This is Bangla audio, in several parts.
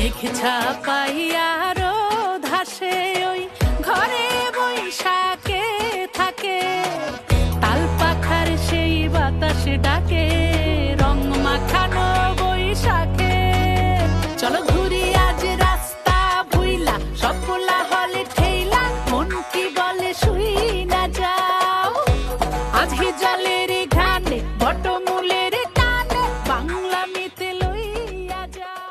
ছাপাইয়া রোদ হাসে ওই ঘরে বৈশাখে থাকে, তাল পাখার সেই বাতাসে ডাকে রং মাখানো বৈশাখে। চলো ঘুরি আজ রাস্তা ভুইলা, সব পোলা হলে ঠেলা, মন কি বলে শুই না যাও। আজ হি জলের ঘানে বটমূলের টানে, বাংলা মিতে লইয়া যাও।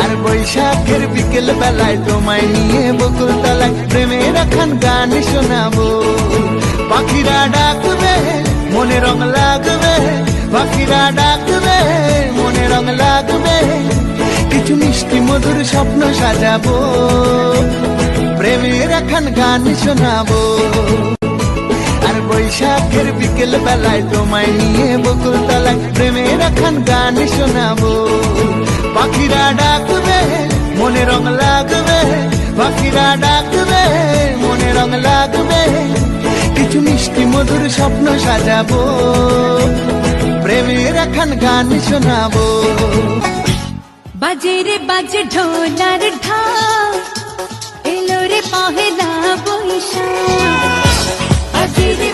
আর বৈশাখের বিকেল বেলায় তোমায় নিয়ে বকুল তলায় প্রেমের এখন গান শোনাবো। পাখিরা ডাকবে মনে রং লাগবে, পাখিরা ডাকবে মনে রং লাগবে, কিছু মিষ্টি মধুর স্বপ্ন সাজাবো, প্রেমের এখন গান শোনাবো। আর বৈশাখের বিকেল বেলায় তোমায় নিয়ে বকুল তলায় প্রেমের এখন গান শোনাবো। পাখিরা ডাকবে মনে রং লাগবে, পাখিরা ডাকবে মনে রং লাগবে, কিছু মিষ্টি মধুর স্বপ্ন সাজাবো, প্রেমের এখন গান শোনাবো। বাজে রে বাজে ঢোলার ঢাক, এলো রে পহেলা বৈশাখ। বাজে রে